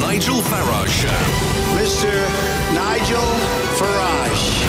Nigel Farage Show. Mr. Nigel Farage.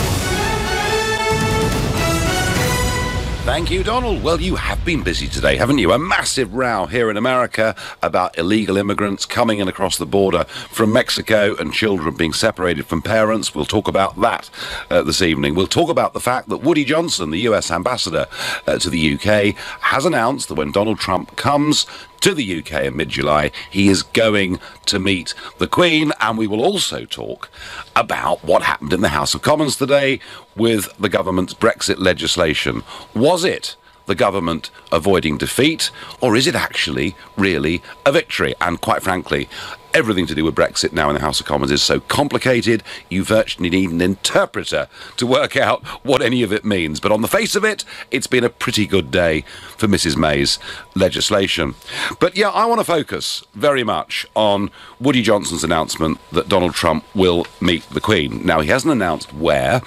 Thank you, Donald. Well, you have been busy today, haven't you? A massive row here in America about illegal immigrants coming in across the border from Mexico and children being separated from parents. We'll talk about that this evening. We'll talk about the fact that Woody Johnson, the US ambassador to the UK, has announced that when Donald Trump comes to the UK in mid-July, he is going to meet the Queen, and we will also talk about what happened in the House of Commons today with the government's Brexit legislation. Was it the government avoiding defeat, or is it actually really a victory? And quite frankly, everything to do with Brexit now in the House of Commons is so complicated, you virtually need an interpreter to work out what any of it means. But on the face of it, it's been a pretty good day for Mrs May's legislation. But yeah, I want to focus very much on Woody Johnson's announcement that Donald Trump will meet the Queen. Now, he hasn't announced where,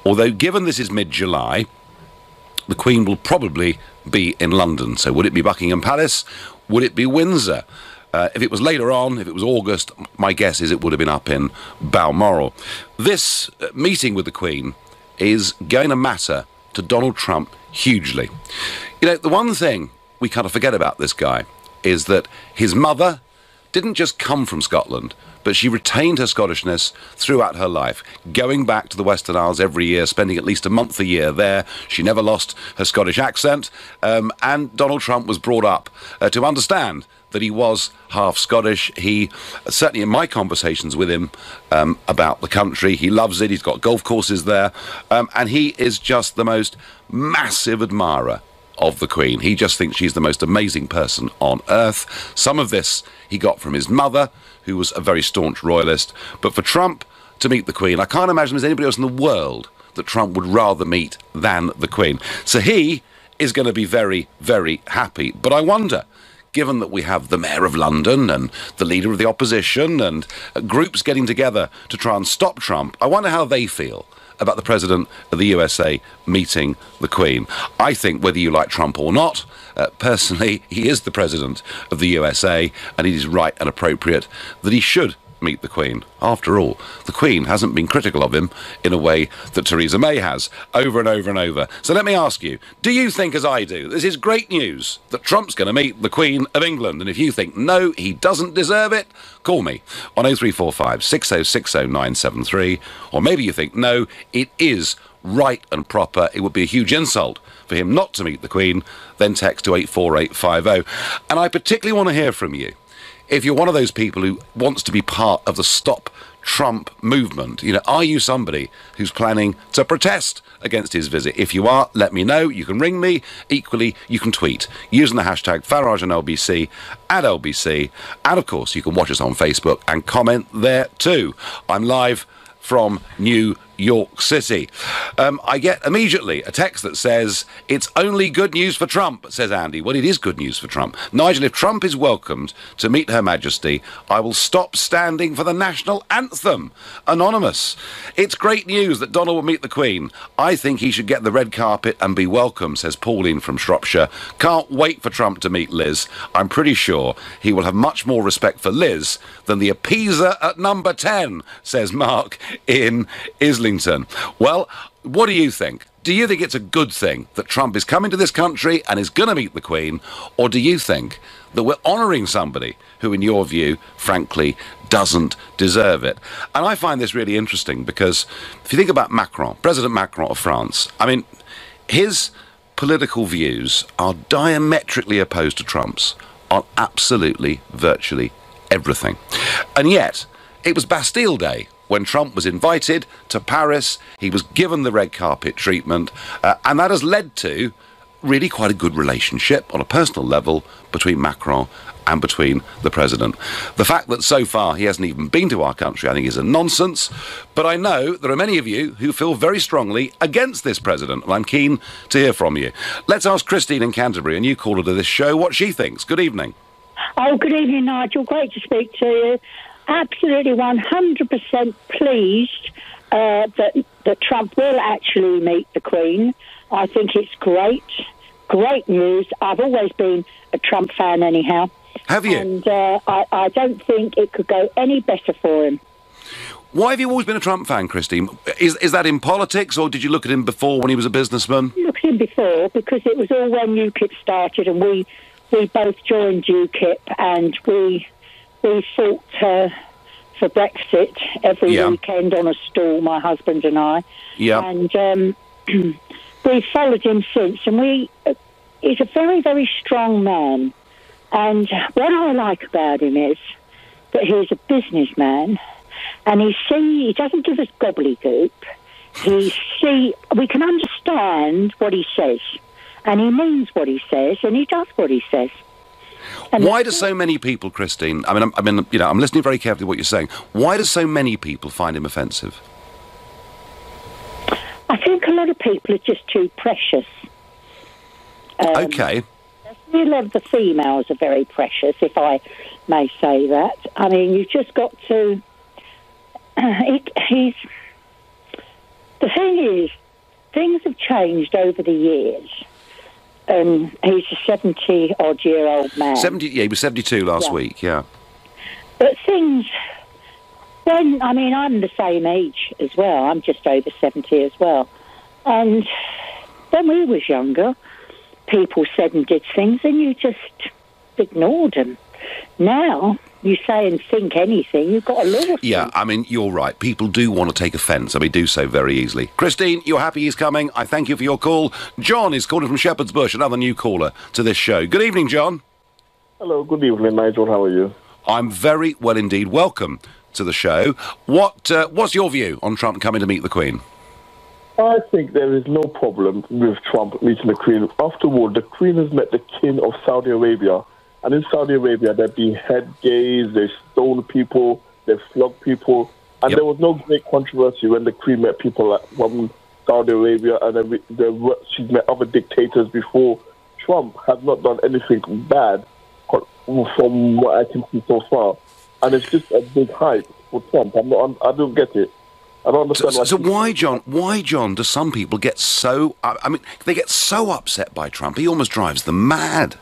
although given this is mid-July, the Queen will probably be in London. So would it be Buckingham Palace? Would it be Windsor? If it was later on, if it was August, my guess is it would have been up in Balmoral. This meeting with the Queen is going to matter to Donald Trump hugely. You know, the one thing we kind of forget about this guy is that his mother didn't just come from Scotland, but she retained her Scottishness throughout her life, going back to the Western Isles every year, spending at least a month a year there. She never lost her Scottish accent, and Donald Trump was brought up to understand that he was half Scottish. He, certainly in my conversations with him about the country, he loves it. He's got golf courses there, and he is just the most massive admirer of the Queen. He just thinks she's the most amazing person on earth. Some of this he got from his mother, who was a very staunch royalist. But for Trump to meet the Queen, I can't imagine there's anybody else in the world that Trump would rather meet than the Queen. So he is going to be very, very happy. But I wonder, given that we have the Mayor of London and the leader of the opposition and groups getting together to try and stop Trump, I wonder how they feel about the President of the USA meeting the Queen. I think whether you like Trump or not, personally, he is the President of the USA, and it is right and appropriate that he should meet the Queen. After all, the Queen hasn't been critical of him in a way that Theresa May has, over and over and over. So let me ask you, do you think, as I do, this is great news that Trump's going to meet the Queen of England? And if you think, no, he doesn't deserve it, call me on 0345 6060 973. Or maybe you think, no, it is right and proper, it would be a huge insult for him not to meet the Queen, then text to 84850. And I particularly want to hear from you. If you're one of those people who wants to be part of the Stop Trump movement, you know, are you somebody who's planning to protest against his visit? If you are, let me know. You can ring me. Equally, you can tweet using the hashtag Farage and LBC at LBC. And of course, you can watch us on Facebook and comment there too. I'm live from New York City. I get immediately a text that says, it's only good news for Trump, says Andy. Well, it is good news for Trump. Nigel, if Trump is welcomed to meet Her Majesty, I will stop standing for the national anthem. Anonymous. It's great news that Donald will meet the Queen. I think he should get the red carpet and be welcome, says Pauline from Shropshire. Can't wait for Trump to meet Liz. I'm pretty sure he will have much more respect for Liz than the appeaser at number 10, says Mark in Islington. Well, what do you think? Do you think it's a good thing that Trump is coming to this country and is going to meet the Queen? Or do you think that we're honouring somebody who, in your view, frankly, doesn't deserve it? And I find this really interesting because if you think about Macron, President Macron of France, I mean, his political views are diametrically opposed to Trump's on absolutely, virtually everything. And yet, it was Bastille Day when Trump was invited to Paris. He was given the red carpet treatment, and that has led to really quite a good relationship on a personal level between Macron and between the president. The fact that so far he hasn't even been to our country, I think, is a nonsense. But I know there are many of you who feel very strongly against this president, and I'm keen to hear from you. Let's ask Christine in Canterbury, a new caller to this show, what she thinks. Good evening. Oh, good evening, Nigel. Great to speak to you. Absolutely 100% pleased that Trump will actually meet the Queen. I think it's great news. I've always been a Trump fan anyhow. Have you? And I don't think it could go any better for him. Why have you always been a Trump fan, Christine? Is that in politics, or did you look at him before when he was a businessman? Look at him before, because it was all when UKIP started, and we both joined UKIP, and we fought for Brexit every weekend on a stall, my husband and I. Yeah. And we've followed him since, and he's a very, very strong man. And what I like about him is that he's a businessman, and he doesn't give us gobbledygook. We can understand what he says, and he means what he says, and he does what he says. And why do so many people, Christine? I mean, I'm listening very carefully to what you're saying. Why do so many people find him offensive? I think a lot of people are just too precious. Okay. A lot of the females are very precious, if I may say that. I mean, you've just got to. The thing is, things have changed over the years. He's a 70-odd-year-old man. 70, yeah, he was 72 last week, yeah. But things... I'm the same age as well. I'm just over 70 as well. And when we was younger, people said and did things, and you just ignored them. Now, you say and think anything, you've got a law. Yeah, I mean, you're right. People do want to take offence, and we do so very easily. Christine, you're happy he's coming. I thank you for your call. John is calling from Shepherd's Bush, another new caller to this show. Good evening, John. Hello, good evening, Nigel. How are you? I'm very well indeed. Welcome to the show. What's your view on Trump coming to meet the Queen? I think there is no problem with Trump meeting the Queen. After all, the Queen has met the King of Saudi Arabia. And in Saudi Arabia, they behead gays, they stone people, they flog people. And there was no great controversy when the Queen met people from Saudi Arabia, and she's met other dictators before. Trump has not done anything bad from what I can see so far. And it's just a big hype for Trump. I don't get it. I don't understand. So why, John, do some people get so... they get so upset by Trump, he almost drives them mad.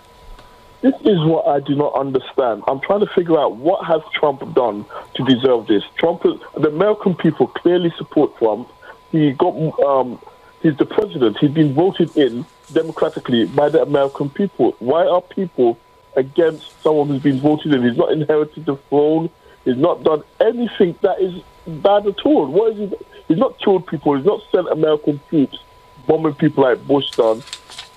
This is what I do not understand. I'm trying to figure out what has Trump done to deserve this. The American people clearly support Trump. He's the president. He's been voted in democratically by the American people. Why are people against someone who's been voted in? He's not inherited the throne. He's not done anything that is bad at all. What is he? He's not killed people. He's not sent American troops bombing people like Bush done,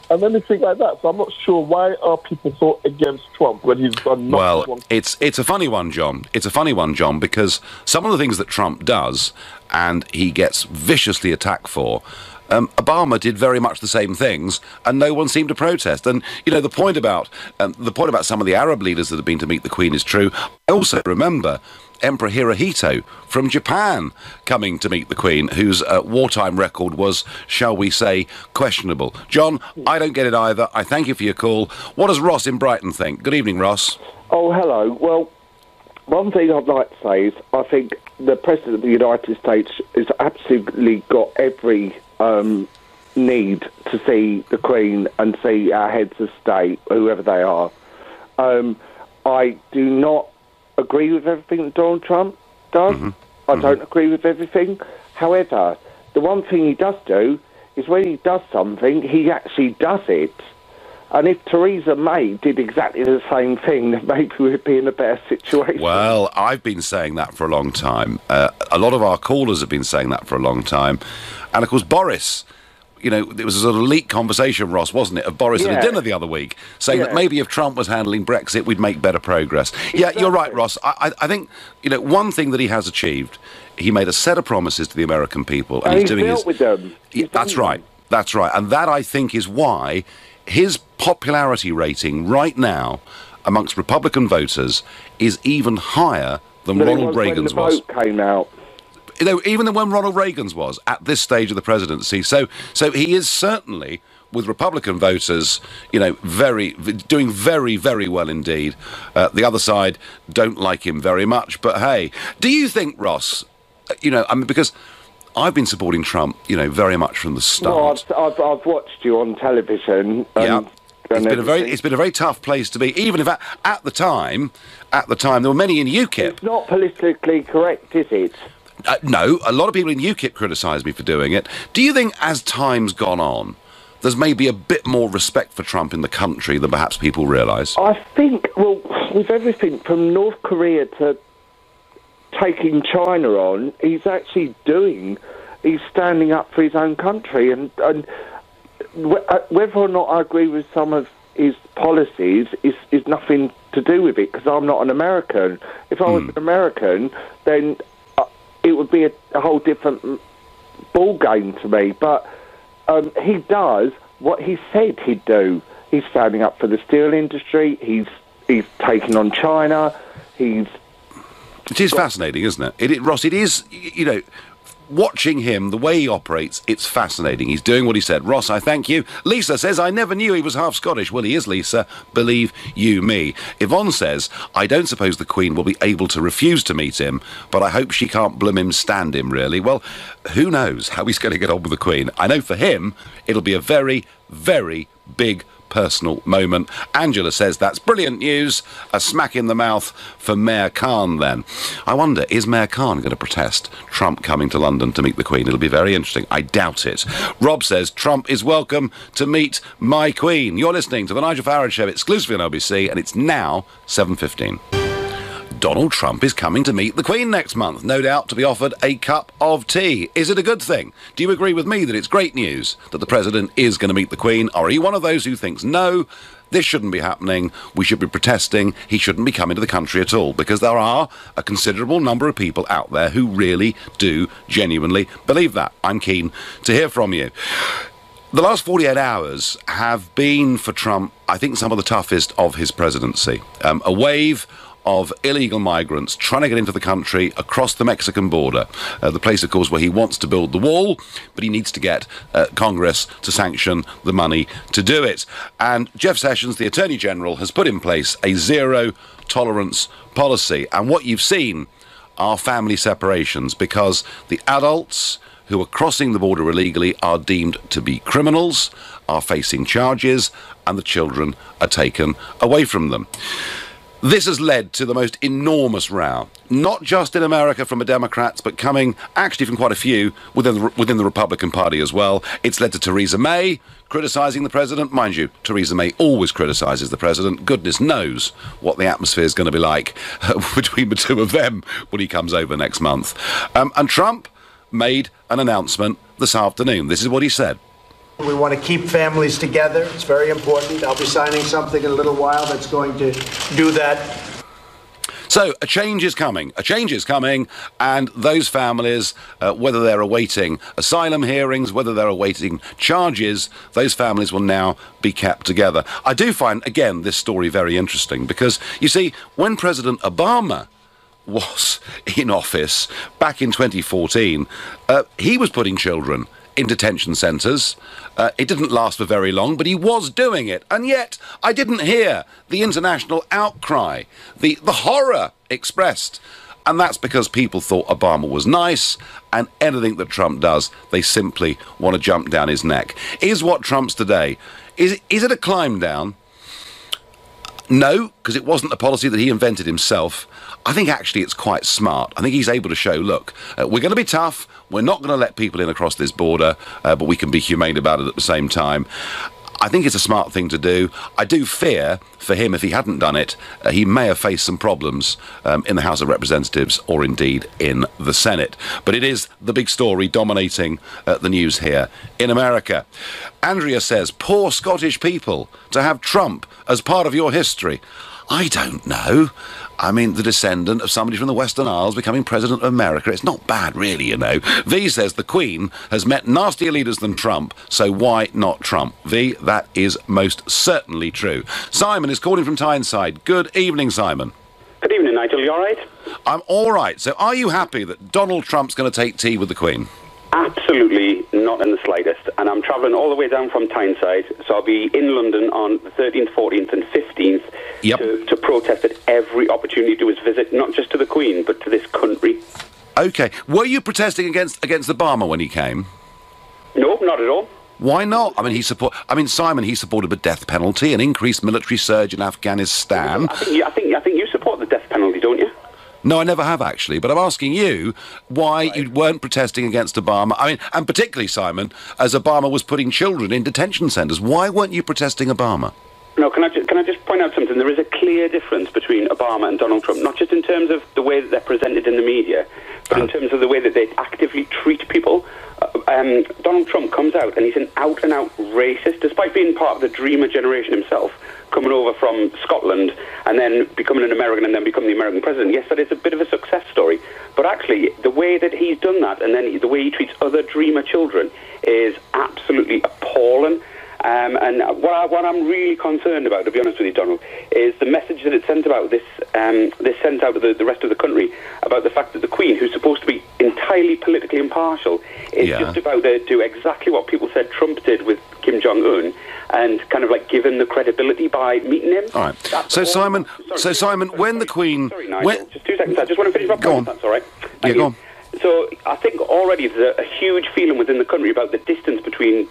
and anything like that. So I'm not sure why are people so against Trump when he's done nothing. Well, it's a funny one, John. It's a funny one, John, because some of the things that Trump does, and he gets viciously attacked for, Obama did very much the same things, and no one seemed to protest. And the point about some of the Arab leaders that have been to meet the Queen is true. I also remember Emperor Hirohito from Japan coming to meet the Queen, whose wartime record was, shall we say, questionable. John, I don't get it either. I thank you for your call. What does Ross in Brighton think? Good evening, Ross. Oh, hello. Well, one thing I'd like to say is I think the President of the United States has absolutely got every need to see the Queen and see our heads of state, whoever they are. I do not agree with everything that Donald Trump does. Mm-hmm. I don't agree with everything. However, the one thing he does do is when he does something, he actually does it. And if Theresa May did exactly the same thing, then maybe we'd be in a better situation. Well, I've been saying that for a long time. A lot of our callers have been saying that for a long time. And, of course, Boris... it was a sort of leaked conversation, Ross, wasn't it, of Boris at a dinner the other week, saying that maybe if Trump was handling Brexit, we'd make better progress. Exactly. Yeah, you're right, Ross. I think, one thing that he has achieved, he made a set of promises to the American people, and he's doing with them. That's right. That's right. And that, I think, is why his popularity rating right now amongst Republican voters is even higher than Ronald Reagan's was. When the vote came out. Even when Ronald Reagan's was at this stage of the presidency. So he is certainly, with Republican voters, doing very, very well indeed. The other side don't like him very much. But hey, do you think, Ross, because I've been supporting Trump, very much from the start. Well, I've watched you on television. It's been a very tough place to be, even if at the time there were many in UKIP. It's not politically correct, is it? No, a lot of people in UKIP criticised me for doing it. Do you think, as time's gone on, there's maybe a bit more respect for Trump in the country than perhaps people realise? I think, well, with everything from North Korea to taking China on, he's standing up for his own country, and whether or not I agree with some of his policies is nothing to do with it, because I'm not an American. If I was an American, then it would be a whole different ball game to me. But he does what he said he'd do. He's standing up for the steel industry. He's taking on China. It is fascinating, isn't it? Ross, it is, you know, watching him, the way he operates, it's fascinating. He's doing what he said. Ross, I thank you. Lisa says, I never knew he was half Scottish. Well, he is, Lisa. Believe you me. Yvonne says, I don't suppose the Queen will be able to refuse to meet him, but I hope she can't stand him, really. Well, who knows how he's going to get on with the Queen. I know for him, it'll be a very, very big personal moment. Angela says that's brilliant news. A smack in the mouth for Mayor Khan then. I wonder, is Mayor Khan going to protest Trump coming to London to meet the Queen? It'll be very interesting. I doubt it. Rob says Trump is welcome to meet my Queen. You're listening to the Nigel Farage Show exclusively on LBC, and it's now 7:15. Donald Trump is coming to meet the Queen next month, no doubt to be offered a cup of tea. Is it a good thing? Do you agree with me that it's great news that the President is going to meet the Queen, or are you one of those who thinks, no, this shouldn't be happening, we should be protesting, he shouldn't be coming to the country at all? Because there are a considerable number of people out there who really do genuinely believe that. I'm keen to hear from you. The last 48 hours have been, for Trump, I think, some of the toughest of his presidency. A wave of illegal migrants trying to get into the country across the Mexican border. The place, of course, where he wants to build the wall, but he needs to get Congress to sanction the money to do it. And Jeff Sessions, the Attorney General, has put in place a zero-tolerance policy. And what you've seen are family separations, because the adults who are crossing the border illegally are deemed to be criminals, are facing charges, and the children are taken away from them. This has led to the most enormous row, not just in America from the Democrats, but coming actually from quite a few within the Republican Party as well. It's led to Theresa May criticising the President. Mind you, Theresa May always criticises the President. Goodness knows what the atmosphere is going to be like between the two of them when he comes over next month. And Trump made an announcement this afternoon. This is what he said. We want to keep families together. It's very important. I'll be signing something in a little while that's going to do that. So a change is coming. A change is coming, and those families, whether they're awaiting asylum hearings, whether they're awaiting charges, those families will now be kept together. I do find, again, this story very interesting, because, you see, when President Obama was in office back in 2014, he was putting children in detention centres. It didn't last for very long, but he was doing it. And yet, I didn't hear the international outcry, the horror expressed. And that's because people thought Obama was nice, and anything that Trump does, they simply want to jump down his neck. Is what Trump's today, is it a climb down? No, because it wasn't a policy that he invented himself. I think actually it's quite smart. I think he's able to show, look, we're going to be tough, we're not going to let people in across this border, but we can be humane about it at the same time. I think it's a smart thing to do. I do fear for him, if he hadn't done it, he may have faced some problems in the House of Representatives or indeed in the Senate. But it is the big story dominating the news here in America. Andrea says, poor Scottish people to have Trump as part of your history. I don't know. I mean, the descendant of somebody from the Western Isles becoming President of America. It's not bad, really, you know. V says the Queen has met nastier leaders than Trump, so why not Trump? V, that is most certainly true. Simon is calling from Tyneside. Good evening, Simon. Good evening, Nigel. You all right? I'm all right. So are you happy that Donald Trump's going to take tea with the Queen? Absolutely not in the slightest. And I'm travelling all the way down from Tyneside, so I'll be in London on the 13th, 14th and 15th to protest at every opportunity to his visit, not just to the Queen, but to this country. OK. Were you protesting against Obama when he came? No, not at all. Why not? I mean, Simon, he supported the death penalty, an increased military surge in Afghanistan. I think you support the death penalty, don't you? No, I never have, actually, but I'm asking you why you weren't protesting against Obama. I mean, and particularly, Simon, as Obama was putting children in detention centres. Why weren't you protesting Obama? No, can I just point out something? There is a clear difference between Obama and Donald Trump, not just in terms of the way that they're presented in the media, but in terms of the way that they actively treat people. Donald Trump comes out and he's an out-and-out racist, despite being part of the Dreamer generation himself, coming over from Scotland and then becoming an American and then becoming the American president. Yes, that is a bit of a success story. But actually, the way that he's done that and then the way he treats other Dreamer children is absolutely appalling. And what I'm really concerned about, to be honest with you, Donald, is the message that it sent out. This sent out to the rest of the country about the fact that the Queen, who's supposed to be entirely politically impartial, is just about to do exactly what people said Trump did with Kim Jong-un, and kind of like give him the credibility by meeting him. All right. So Simon, when the Queen, sorry, Nigel, just 2 seconds. I just want to finish my point. That's all right. Go on. So I think already there's a huge feeling within the country about the distance between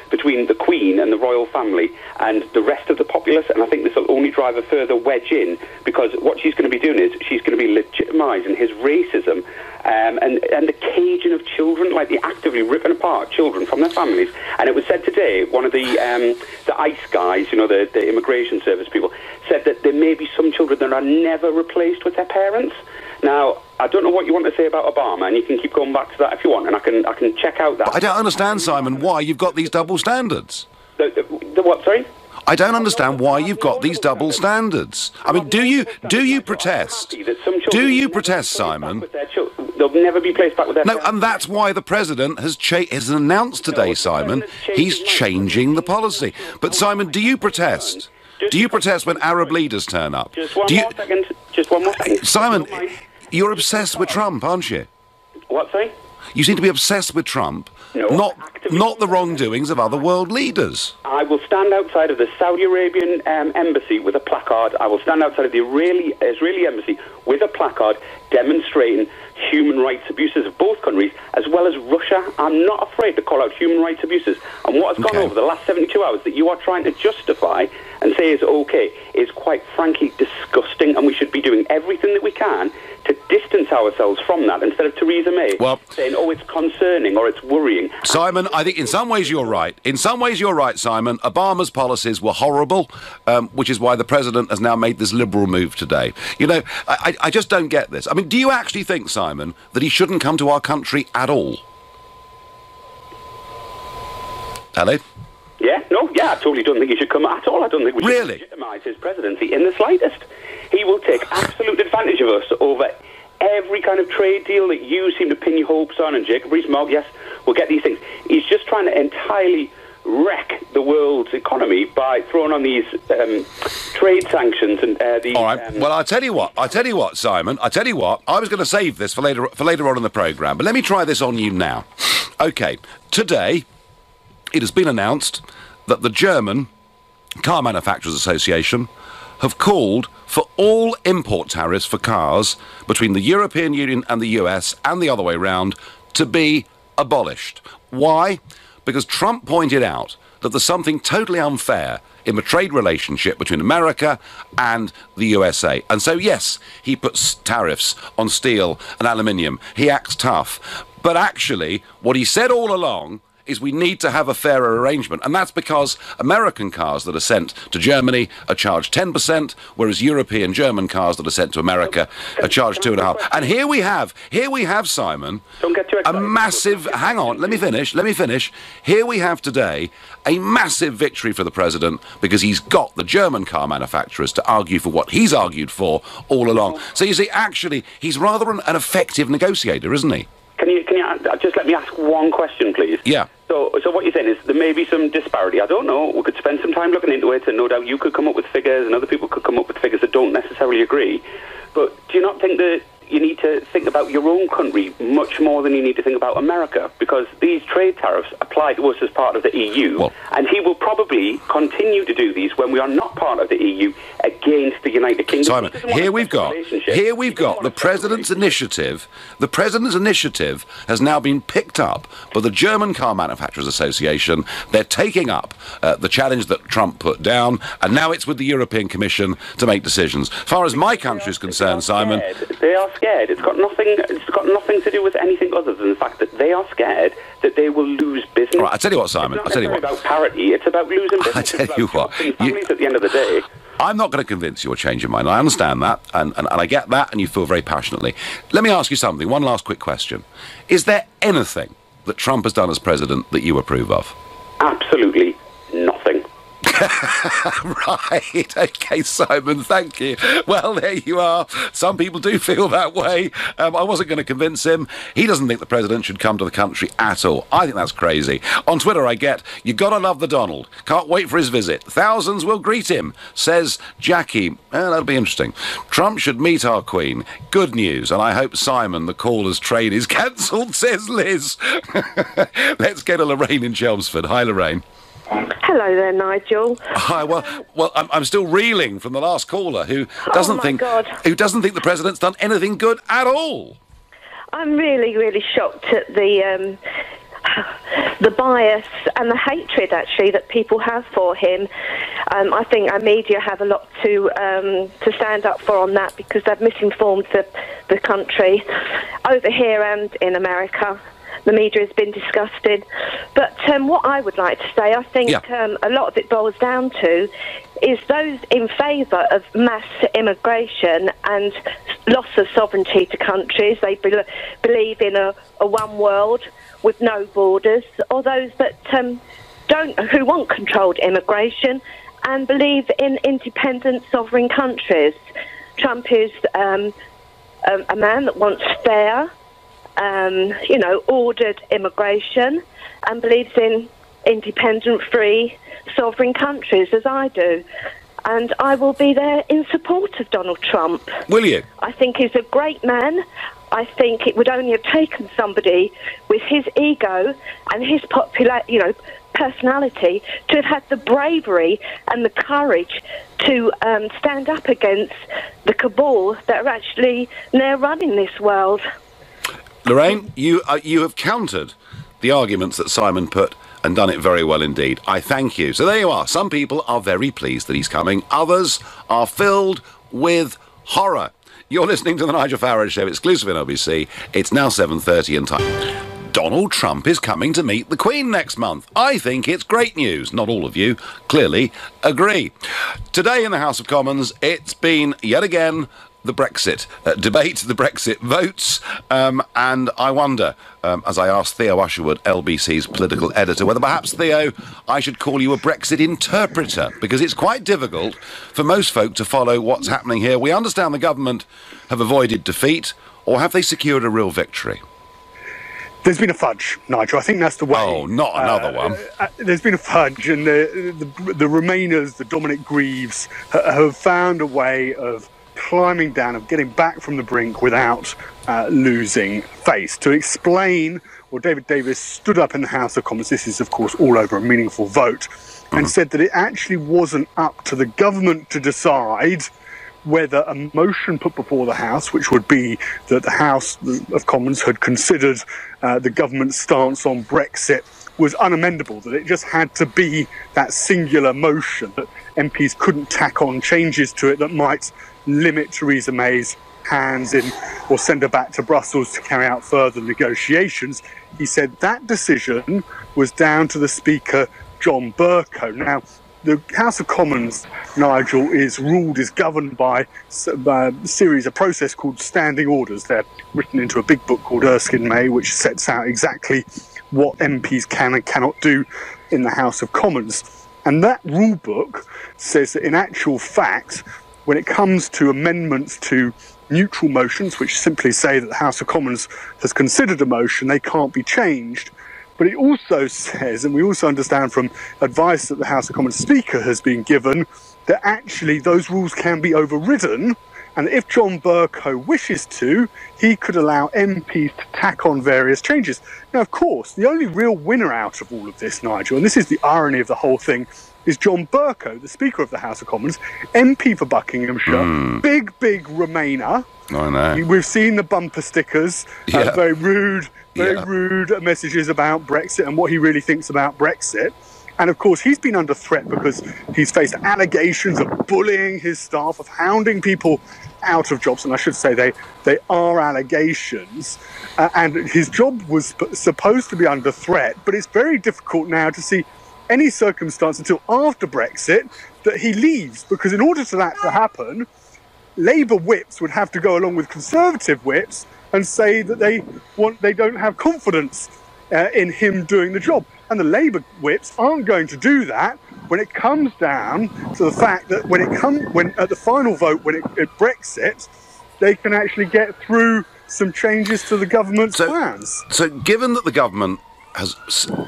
between the Queen and the royal family and the rest of the populace, and I think this will only drive a further wedge in, because what she's going to be doing is she's going to be legitimising his racism and the caging of children, like the actively ripping apart children from their families. And it was said today, one of the ICE guys, the immigration service people, said that there may be some children that are never replaced with their parents. Now, I don't know what you want to say about Obama, and you can keep going back to that if you want, and I can check out that. But I don't understand, Simon, why you've got these double standards. The what, sorry? I don't understand why you've got these double standards. I mean, do you protest? Do you protest, Simon? They'll never be placed back with their parents. No, and that's why the President has announced today, Simon, he's changing the policy. But, Simon, do you protest? Do you protest when Arab leaders turn up? Just one more second. Simon, you're obsessed with Trump, aren't you? What, sorry? You seem to be obsessed with Trump, not the wrongdoings of other world leaders. I will stand outside of the Saudi Arabian embassy with a placard. I will stand outside of the Israeli embassy with a placard demonstrating human rights abuses of both countries, as well as Russia. I'm not afraid to call out human rights abuses. And what has gone over the last 72 hours that you are trying to justify and say is okay is quite frankly disgusting, and we should be doing everything that we can to distance ourselves from that, instead of Theresa May saying, oh, it's concerning or it's worrying. Simon, I think in some ways you're right. In some ways you're right, Simon. Obama's policies were horrible, which is why the President has now made this liberal move today. I just don't get this. I mean, do you actually think, Simon, that he shouldn't come to our country at all? Hello? I totally don't think he should come at all. I don't think we should legitimise his presidency in the slightest. He will take absolute advantage of us over every kind of trade deal that you seem to pin your hopes on, and Jacob Rees-Mogg, yes, we'll get these things. He's just trying to entirely wreck the world's economy by throwing on these trade sanctions and these... All right, well, I'll tell you what, Simon, I was going to save this for later on in the programme, but let me try this on you now. OK, today it has been announced that the German Car Manufacturers Association have called for all import tariffs for cars between the European Union and the US, and the other way round, to be abolished. Why? Because Trump pointed out that there's something totally unfair in the trade relationship between America and the USA. And so, yes, he puts tariffs on steel and aluminium. He acts tough. But actually, what he said all along is we need to have a fairer arrangement. And that's because American cars that are sent to Germany are charged 10%, whereas European German cars that are sent to America are charged 2.5%. And here we have, Simon, a massive... Hang on, let me finish. Here we have today a massive victory for the President, because he's got the German car manufacturers to argue for what he's argued for all along. So you see, actually, he's rather an effective negotiator, isn't he? Can you just let me ask one question, please? Yeah. So what you're saying is there may be some disparity. I don't know. We could spend some time looking into it, and no doubt you could come up with figures, and other people could come up with figures that don't necessarily agree. But do you not think that you need to think about your own country much more than you need to think about America, because these trade tariffs apply to us as part of the EU, and he will probably continue to do these when we are not part of the EU against the United Kingdom. Simon, here we've got the President's initiative. The President's initiative has now been picked up by the German Car Manufacturers Association. They're taking up the challenge that Trump put down, and now it's with the European Commission to make decisions. As far as my country is concerned, Simon, they are scared. It's got nothing to do with anything other than the fact that they are scared that they will lose business. All right, I tell you what, Simon. It's not about parity. It's about losing business. I tell you what, families at the end of the day. I'm not going to convince you or change your mind. I understand that, and I get that, and you feel very passionately. Let me ask you something. One last quick question: is there anything that Trump has done as president that you approve of? Absolutely nothing. Right, okay, Simon, thank you. Well, there you are. Some people do feel that way. I wasn't going to convince him. He doesn't think the president should come to the country at all. I think that's crazy. On Twitter, I get, you gotta love the Donald. Can't wait for his visit. Thousands will greet him, says Jackie. That'll be interesting. Trump should meet our Queen. Good news, and I hope Simon, the caller's train, is cancelled, says Liz. Let's go to Lorraine in Chelmsford. Hi, Lorraine. Hello there, Nigel. Hi. Well, I'm still reeling from the last caller who doesn't think the president's done anything good at all. I'm really, really shocked at the bias and the hatred actually that people have for him. I think our media have a lot to stand up for on that, because they've misinformed the country over here and in America. The media has been disgusted. But what I would like to say, I think a lot of it boils down to is those in favour of mass immigration and loss of sovereignty to countries. They believe in a one world with no borders, or those that who want controlled immigration and believe in independent sovereign countries. Trump is a man that wants fair, ordered immigration, and believes in independent, free, sovereign countries, as I do. And I will be there in support of Donald Trump. Will you? I think he's a great man. I think it would only have taken somebody with his ego and his personality to have had the bravery and the courage to stand up against the cabal that are actually now running this world. Lorraine, you have countered the arguments that Simon put and done it very well indeed. I thank you. So there you are. Some people are very pleased that he's coming. Others are filled with horror. You're listening to the Nigel Farage Show, exclusive in LBC. It's now 7:30 and time. Donald Trump is coming to meet the Queen next month. I think it's great news. Not all of you clearly agree. Today in the House of Commons, it's been yet again the Brexit debate, the Brexit votes, and I wonder, as I asked Theo Usherwood, LBC's political editor, whether perhaps, Theo, I should call you a Brexit interpreter, because it's quite difficult for most folk to follow what's happening here. We understand the government have avoided defeat, or have they secured a real victory? There's been a fudge, Nigel. I think that's the way. Oh, not another one. There's been a fudge, and the Remainers, the Dominic Grieves, have found a way of climbing down, of getting back from the brink without losing face. To explain, David Davis stood up in the House of Commons, this is of course all over a meaningful vote, and said that it actually wasn't up to the government to decide whether a motion put before the House, which would be that the House of Commons had considered the government's stance on Brexit, was unamendable, that it just had to be that singular motion, that MPs couldn't tack on changes to it that might limit Theresa May's hands in or send her back to Brussels to carry out further negotiations. He said that decision was down to the Speaker, John Bercow. Now, the House of Commons, Nigel, is governed by a process called standing orders. They're written into a big book called Erskine May, which sets out exactly what MPs can and cannot do in the House of Commons. And that rule book says that in actual fact, when it comes to amendments to neutral motions, which simply say that the House of Commons has considered a motion, they can't be changed. But it also says, and we also understand from advice that the House of Commons Speaker has been given, that actually those rules can be overridden and if John Bercow wishes to, he could allow MPs to tack on various changes. Now, of course, the only real winner out of all of this, Nigel, and this is the irony of the whole thing, is John Bercow, the Speaker of the House of Commons, MP for Buckinghamshire, big Remainer. I know. We've seen the bumper stickers, very rude messages about Brexit and what he really thinks about Brexit. And of course, he's been under threat because he's faced allegations of bullying his staff, of hounding people out of jobs. And I should say they are allegations. And his job was supposed to be under threat, but it's very difficult now to see any circumstance until after Brexit that he leaves, because in order for that to happen, Labour whips would have to go along with Conservative whips and say that they don't have confidence in him doing the job. And the Labour whips aren't going to do that when it comes down to the fact that when at the final vote, at Brexit, they can actually get through some changes to the government's plans. So given that the government has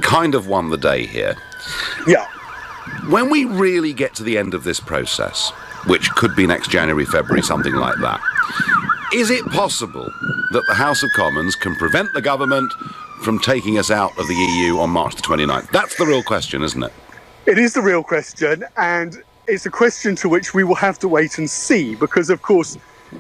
kind of won the day here, when we really get to the end of this process, which could be next January, February, something like that, is it possible that the House of Commons can prevent the government from taking us out of the EU on March the 29th? That's the real question, isn't it? It is the real question, and it's a question to which we will have to wait and see, because, of course,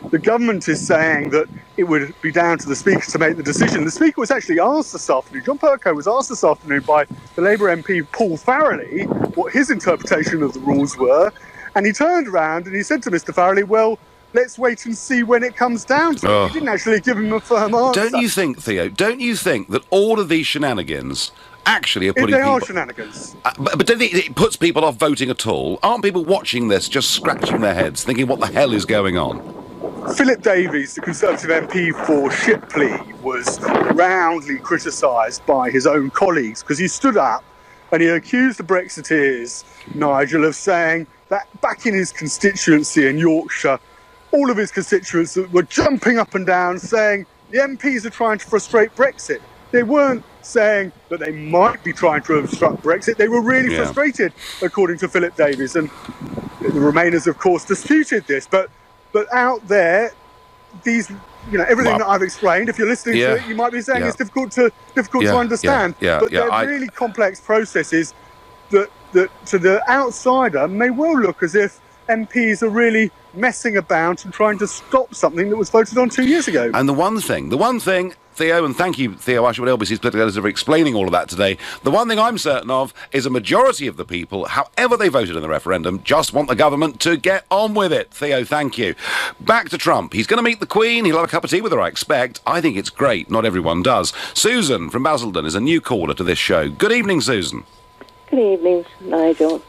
the government is saying that it would be down to the Speaker to make the decision. The Speaker was actually asked this afternoon, John Bercow was asked this afternoon by the Labour MP Paul Farrelly what his interpretation of the rules were, and he turned around and he said to Mr Farrelly, well, let's wait and see when it comes down to it. He didn't actually give him a firm answer. Don't you think, Theo, that all of these shenanigans actually are putting they people... are shenanigans. But don't you think it puts people off voting at all? Aren't people watching this just scratching their heads, thinking what the hell is going on? Philip Davies, the Conservative MP for Shipley, was roundly criticised by his own colleagues because he stood up and he accused the Brexiteers, Nigel, of saying that back in his constituency in Yorkshire, all of his constituents were jumping up and down saying the MPs are trying to frustrate Brexit. They weren't saying that they might be trying to obstruct Brexit. They were really frustrated, according to Philip Davies. And the Remainers, of course, disputed this. But out there, these, everything that I've explained, if you're listening to it, you might be saying it's difficult to understand. But they're really complex processes that to the outsider may well look as if MPs are really messing about and trying to stop something that was voted on 2 years ago. And the one thing, Theo, and thank you, Theo Usherwood, LBC's political editor, for explaining all of that today. The one thing I'm certain of is a majority of the people, however they voted in the referendum, just want the government to get on with it. Theo, thank you. Back to Trump. He's going to meet the Queen. He'll have a cup of tea with her, I expect. I think it's great. Not everyone does. Susan from Basildon is a new caller to this show. Good evening, Susan. Good evening, Nigel.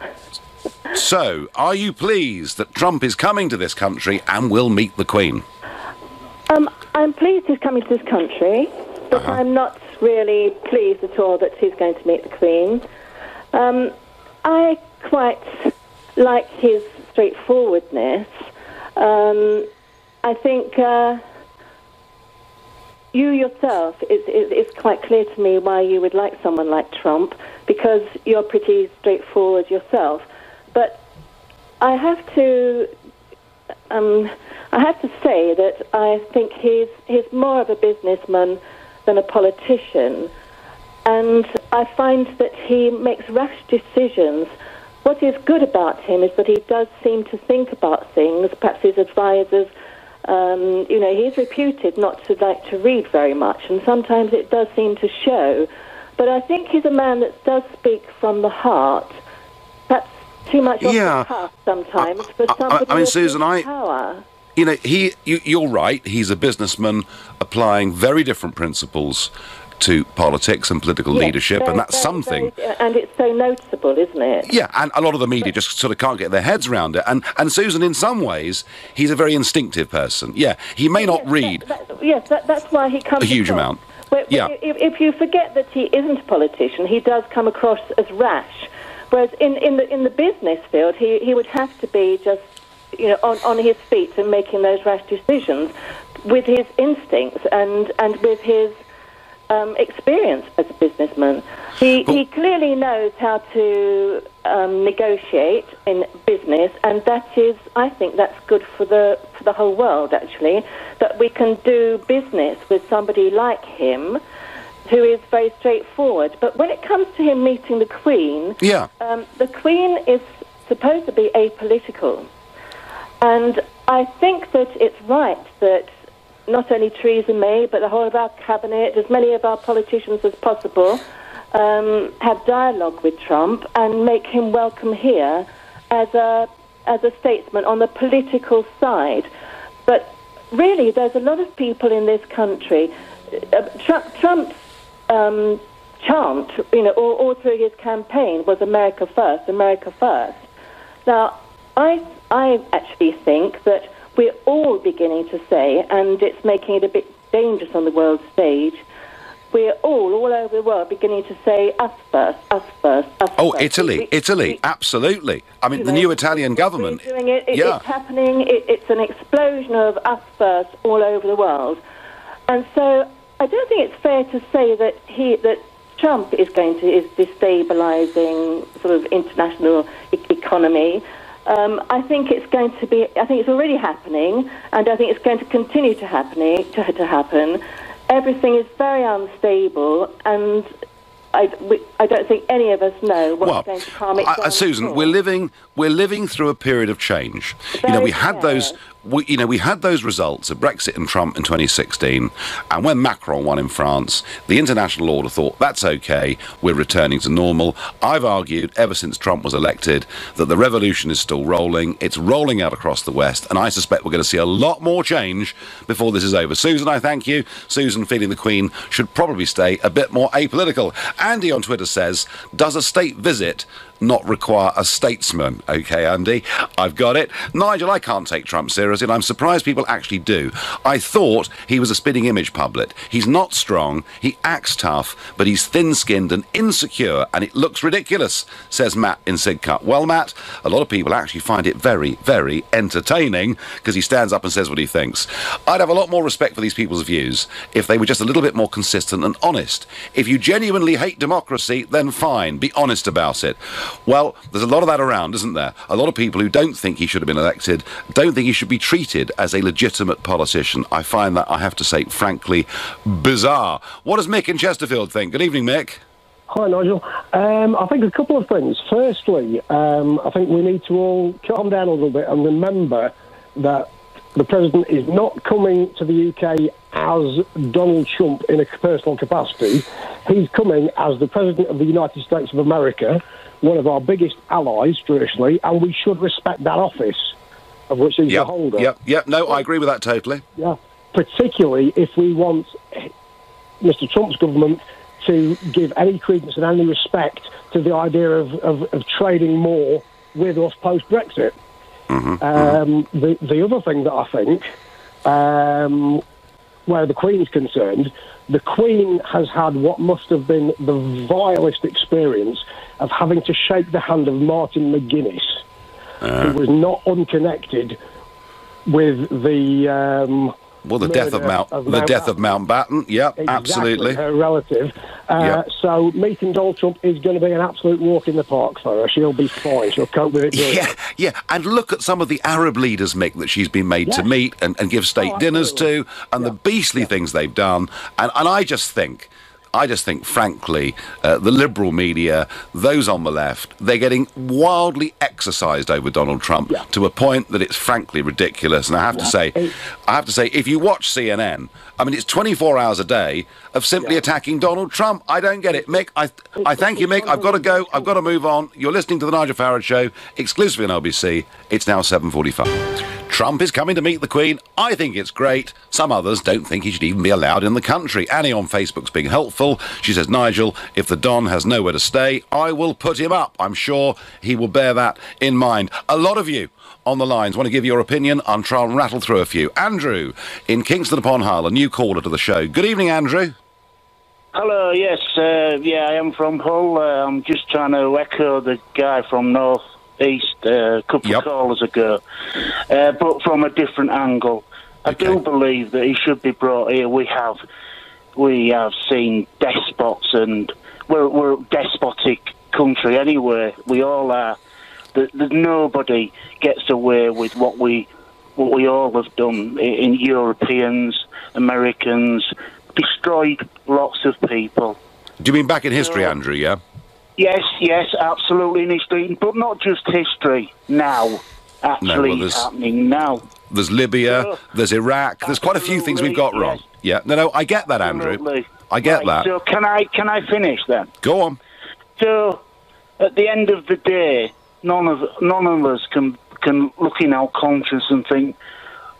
So, are you pleased that Trump is coming to this country and will meet the Queen? I'm pleased he's coming to this country, but I'm not really pleased at all that he's going to meet the Queen. I quite like his straightforwardness. I think you yourself, it's quite clear to me why you would like someone like Trump, because you're pretty straightforward yourself. But I have to say that I think he's more of a businessman than a politician, and I find that he makes rash decisions. What is good about him is that he does seem to think about things. Perhaps his advisors, he's reputed not to like to read very much, and sometimes it does seem to show. But I think he's a man that does speak from the heart. Perhaps too much off the cuff sometimes for somebody with Susan, power. You're right. He's a businessman applying very different principles to politics and political leadership, and that's something. And it's so noticeable, isn't it? Yeah, and a lot of the media just sort of can't get their heads around it. And Susan, in some ways, he's a very instinctive person. Yeah, he may not read. That's why he comes a huge amount. If you forget that he isn't a politician, he does come across as rash. Whereas in the business field, he would have to be just on his feet and making those rash decisions with his instincts and with his experience as a businessman. He clearly knows how to negotiate in business, and I think that's good for the whole world, actually, that we can do business with somebody like him, who is very straightforward. But when it comes to him meeting the Queen, the Queen is supposed to be apolitical. And I think that it's right that not only Theresa May, but the whole of our cabinet, as many of our politicians as possible, have dialogue with Trump and make him welcome here as a statesman on the political side. But really, there's a lot of people in this country. Trump's chant, all through his campaign was America first, America first. Now, I actually think that we're all beginning to say, and it's making it a bit dangerous on the world stage, we're all over the world beginning to say us first, us first, us first. Oh, Italy, absolutely. I mean, the new Italian government. We're doing it, it's happening, it's an explosion of us first all over the world. And so I don't think it's fair to say that Trump is destabilising sort of international economy. I think it's already happening, and I think it's going to continue to happen. Everything is very unstable, and I don't think any of us know what's going to calm it down. Susan, we're living through a period of change. We had those results of Brexit and Trump in 2016, and when Macron won in France, the international order thought, that's okay, we're returning to normal. I've argued ever since Trump was elected that the revolution is still rolling. It's rolling out across the West, and I suspect we're going to see a lot more change before this is over. Susan, I thank you. Susan, feeling the Queen should probably stay a bit more apolitical. Andy on Twitter says, does a state visit not require a statesman? Okay, Andy, I've got it. Nigel, I can't take Trump seriously, and I'm surprised people actually do. I thought he was a spitting image puppet. He's not strong, he acts tough, but he's thin-skinned and insecure, and it looks ridiculous, says Matt in Sidcup. Well, Matt, a lot of people actually find it very, very entertaining, because he stands up and says what he thinks. I'd have a lot more respect for these people's views if they were just a little bit more consistent and honest. If you genuinely hate democracy, then fine, be honest about it. Well, there's a lot of that around, isn't there? A lot of people who don't think he should have been elected, don't think he should be treated as a legitimate politician. I find that, I have to say, frankly, bizarre. What does Mick in Chesterfield think? Good evening, Mick. Hi, Nigel. I think a couple of things. Firstly, I think we need to all calm down a little bit and remember that the President is not coming to the UK as Donald Trump in a personal capacity. He's coming as the President of the United States of America, one of our biggest allies, traditionally, and we should respect that office, of which he's the holder. No, I agree with that totally. Yeah, particularly if we want Mr. Trump's government to give any credence and any respect to the idea of trading more with us post-Brexit. The other thing that I think, where the Queen's concerned, the Queen has had what must have been the vilest experience of having to shake the hand of Martin McGuinness, who was not unconnected with the death of Mountbatten. Yeah, exactly, absolutely. Her relative. So meeting Donald Trump is going to be an absolute walk in the park for her. She'll be fine. She'll cope with it. Yeah. And look at some of the Arab leaders, Mick, that she's been made to meet and give state dinners to, and the beastly things they've done. And I just think, frankly, the liberal media, those on the left, they're getting wildly exercised over Donald Trump to a point that it's frankly ridiculous. And I have to say, if you watch CNN, I mean, it's 24 hours a day of simply attacking Donald Trump. I don't get it, Mick. I thank you, Mick. I've got to go. I've got to move on. You're listening to the Nigel Farage Show, exclusively on LBC. It's now 7:45. Trump is coming to meet the Queen. I think it's great. Some others don't think he should even be allowed in the country. Annie on Facebook's being helpful. She says, Nigel, if the Don has nowhere to stay, I will put him up. I'm sure he will bear that in mind. A lot of you on the lines want to give your opinion. I'll try and rattle through a few. Andrew in Kingston upon Hull, a new caller to the show. Good evening, Andrew. Hello, yes. I am from Hull. I'm just trying to echo the guy from North East a couple of callers ago, but from a different angle. I do believe that he should be brought here. We have we have seen despots, and we're a despotic country anywhere. We all are. There's nobody gets away with what we all have done in Europeans, Americans, destroyed lots of people. Do you mean back in history, Andrew, yeah? Yes, absolutely in history, but not just history, now. Actually happening now. There's Libya, there's Iraq, there's quite a few things we've got wrong. Yeah, no, I get that, Andrew. I get that. So can I finish then? Go on. So, at the end of the day, none of us can look in our conscience and think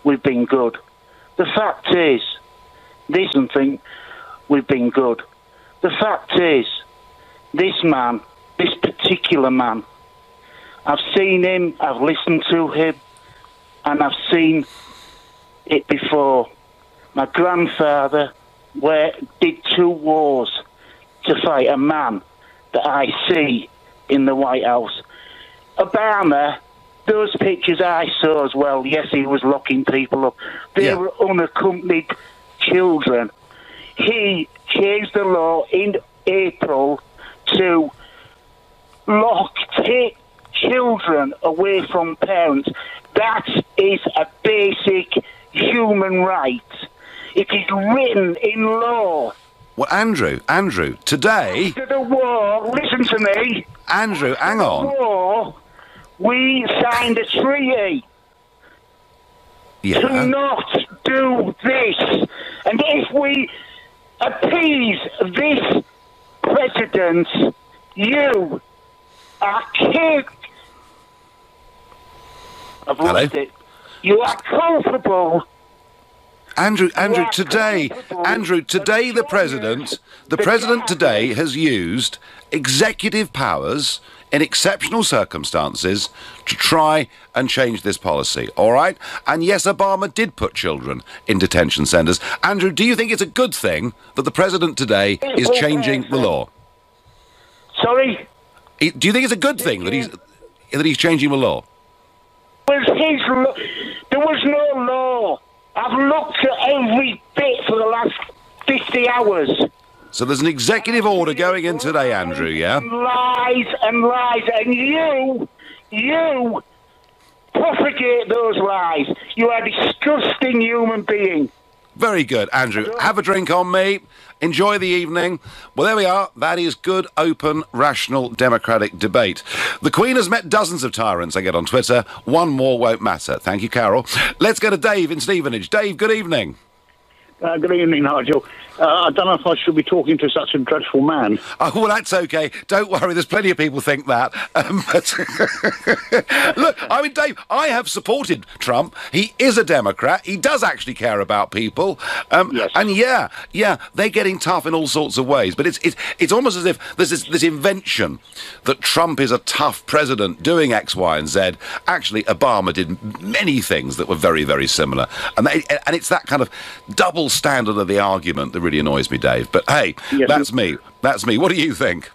we've been good. The fact is, this and think we've been good. The fact is, this man, this particular man, I've seen him, I've listened to him, and I've seen it before. My grandfather did 2 wars to fight a man that I see in the White House. Obama, those pictures I saw as well, yes, he was locking people up. They were unaccompanied children. He changed the law in April to lock children away from parents. That is a basic human right. It is written in law. Well, Andrew, today... After the war, listen to me. Andrew, hang on. After the war, we signed a treaty to not do this. And if we appease this president, you are kicked. I've lost it. You are culpable. Andrew, today the president today has used executive powers in exceptional circumstances to try and change this policy, all right? And yes, Obama did put children in detention centres. Andrew, do you think it's a good thing that the president today is changing the law? Sorry? Do you think it's a good thing that he's changing the law? There was no law. I've looked at every bit for the last 50 hours. So there's an executive order going in today, Andrew, yeah? And lies, and you propagate those lies. You are a disgusting human being. Very good, Andrew. Have a drink on me. Enjoy the evening. Well, there we are. That is good, open, rational, democratic debate. The Queen has met dozens of tyrants, I get on Twitter. One more won't matter. Thank you, Carol. Let's go to Dave in Stevenage. Dave, good evening. Good evening, Nigel. I don't know if I should be talking to such a dreadful man. Oh, well, that's okay. Don't worry. There's plenty of people think that. Look, I mean, Dave, I have supported Trump. He is a Democrat. He does actually care about people. Yes. And yeah, they're getting tough in all sorts of ways. But it's almost as if there's this invention that Trump is a tough president doing X, Y, and Z. Actually, Obama did many things that were very, very similar. And it's that kind of double standard of the argument that really annoys me, Dave. But hey, yes, that's me. What do you think?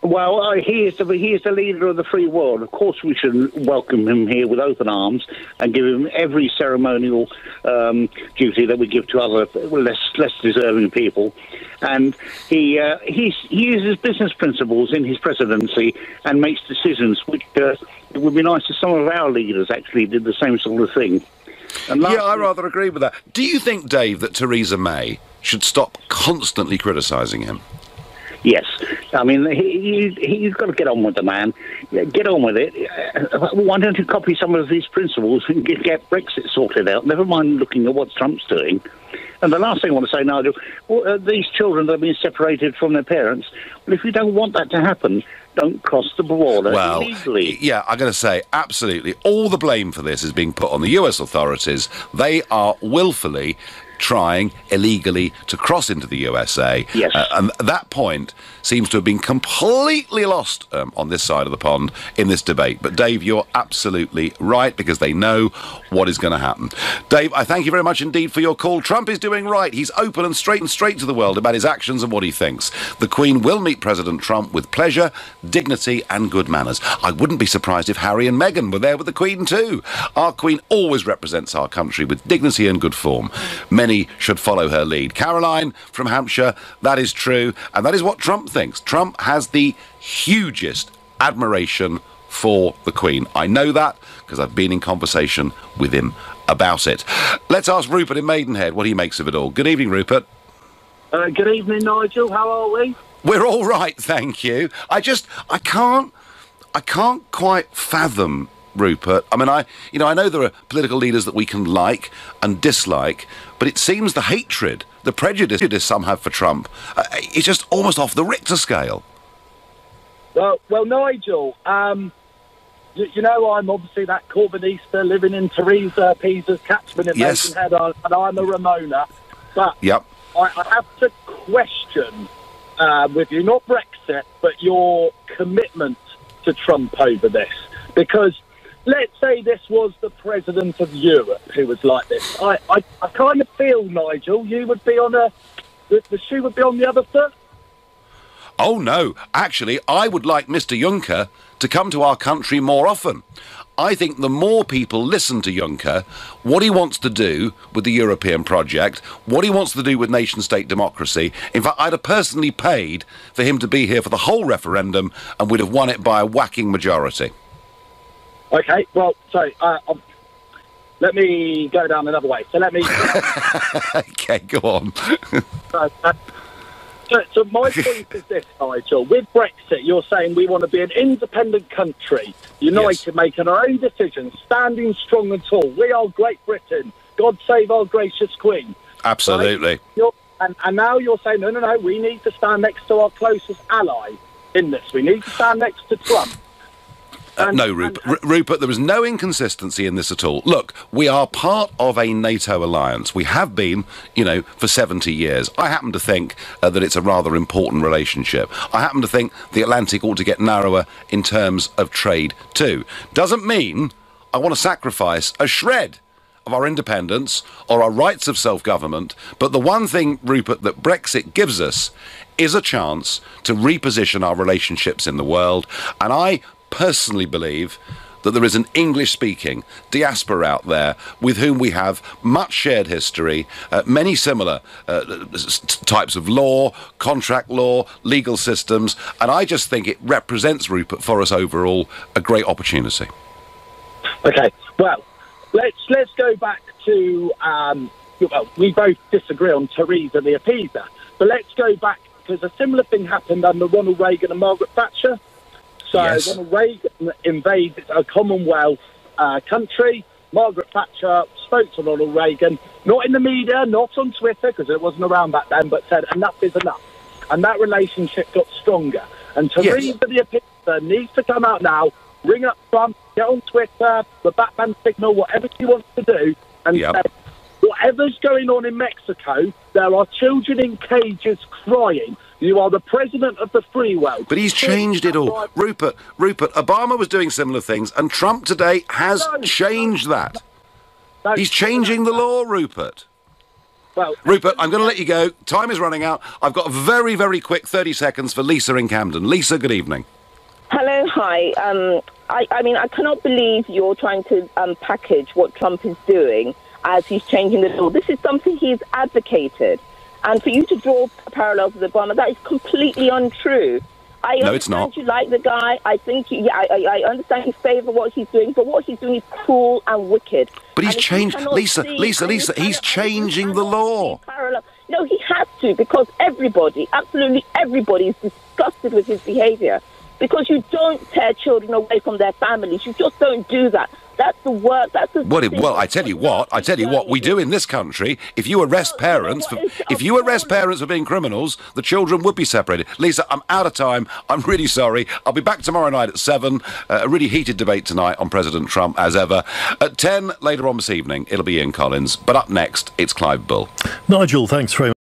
Well, he is the leader of the free world. Of course, we should welcome him here with open arms and give him every ceremonial duty that we give to other less deserving people. And he uses business principles in his presidency and makes decisions which it would be nice if some of our leaders actually did the same sort of thing. Yeah, I rather agree with that. Do you think, Dave, that Theresa May should stop constantly criticising him? Yes. I mean, he's got to get on with the man. Get on with it. Why don't you copy some of these principles and get Brexit sorted out? Never mind looking at what Trump's doing. And the last thing I want to say, Nigel, these children that are being separated from their parents, well, if you don't want that to happen, don't cross the border illegally. Yeah, I'm going to say, absolutely. All the blame for this is being put on the US authorities. They are willfully trying illegally to cross into the USA. Yes. And that point seems to have been completely lost on this side of the pond in this debate. But, Dave, you're absolutely right, because they know what is going to happen. Dave, I thank you very much indeed for your call. Trump is doing right. He's open and straight to the world about his actions and what he thinks. The Queen will meet President Trump with pleasure, dignity and good manners. I wouldn't be surprised if Harry and Meghan were there with the Queen too. Our Queen always represents our country with dignity and good form. Many many should follow her lead. Caroline from Hampshire, that is true, and that is what Trump thinks. Trump has the hugest admiration for the Queen. I know that because I've been in conversation with him about it. Let's ask Rupert in Maidenhead what he makes of it all. Good evening, Rupert. Good evening, Nigel. How are we? We're all right, thank you. I can't quite fathom, Rupert. I mean, I know there are political leaders that we can like and dislike, but it seems the hatred, the prejudice some have for Trump, is just almost off the Richter scale. Well, Nigel, you know I'm obviously that Corbynista living in Theresa Pisa's catchment in Maidenhead, and I'm a Ramona. But I have to question with you, not Brexit, but your commitment to Trump over this. Because let's say this was the president of Europe who was like this. I kind of feel, Nigel, you would be on the shoe would be on the other foot. Oh, no. Actually, I would like Mr. Juncker to come to our country more often. I think the more people listen to Juncker, what he wants to do with the European project, what he wants to do with nation-state democracy. In fact, I'd have personally paid for him to be here for the whole referendum and we'd have won it by a whacking majority. OK, well, so let me go down another way. So let me... OK, go on. So my point is this, Nigel. With Brexit, you're saying we want to be an independent country, united, making our own decisions, standing strong and tall. We are Great Britain. God save our gracious Queen. Absolutely. Right? And now you're saying, no, we need to stand next to our closest ally in this. We need to stand next to Trump. No, Rupert, there is no inconsistency in this at all. Look, we are part of a NATO alliance. We have been, for 70 years. I happen to think that it's a rather important relationship. I happen to think the Atlantic ought to get narrower in terms of trade too. Doesn't mean I want to sacrifice a shred of our independence or our rights of self-government, but the one thing, Rupert, that Brexit gives us is a chance to reposition our relationships in the world, and I personally believe that there is an English-speaking diaspora out there with whom we have much shared history, many similar types of law, contract law, legal systems, and I just think it represents, Rupert, for us overall, a great opportunity. OK, well, let's go back to, we both disagree on Theresa the Appeaser, but let's go back, because a similar thing happened under Ronald Reagan and Margaret Thatcher. So Ronald Reagan invaded a Commonwealth country. Margaret Thatcher spoke to Ronald Reagan, not in the media, not on Twitter, because it wasn't around back then, but said, enough is enough. And that relationship got stronger. And Theresa the Appeaser needs to come out now, ring up Trump, get on Twitter, the Batman signal, whatever she wants to do, and say, whatever's going on in Mexico, there are children in cages crying. You are the president of the free world. But he's changed it all. Rupert, Obama was doing similar things, and Trump today has changed that. He's changing the law, Rupert. Well, Rupert, I'm going to let you go. Time is running out. I've got a very, very quick 30 seconds for Lisa in Camden. Lisa, good evening. Hello, hi. I mean, I cannot believe you're trying to package what Trump is doing as he's changing the law. This is something he's advocated. And for you to draw parallels with Obama, that is completely untrue. No, it's not. You like the guy. I think, I understand you favour what he's doing, but what he's doing is cruel and wicked. But he's changed, Lisa, he's changing the law. No, he has to, because everybody, absolutely everybody, is disgusted with his behaviour. Because you don't tear children away from their families. You just don't do that. That's the work. That's the. Well, I tell you what we do in this country. If you arrest parents for being criminals, the children would be separated. Lisa, I'm out of time. I'm really sorry. I'll be back tomorrow night at 7. A really heated debate tonight on President Trump, as ever. At 10 later on this evening, it'll be Ian Collins. But up next, it's Clive Bull. Nigel, thanks very much.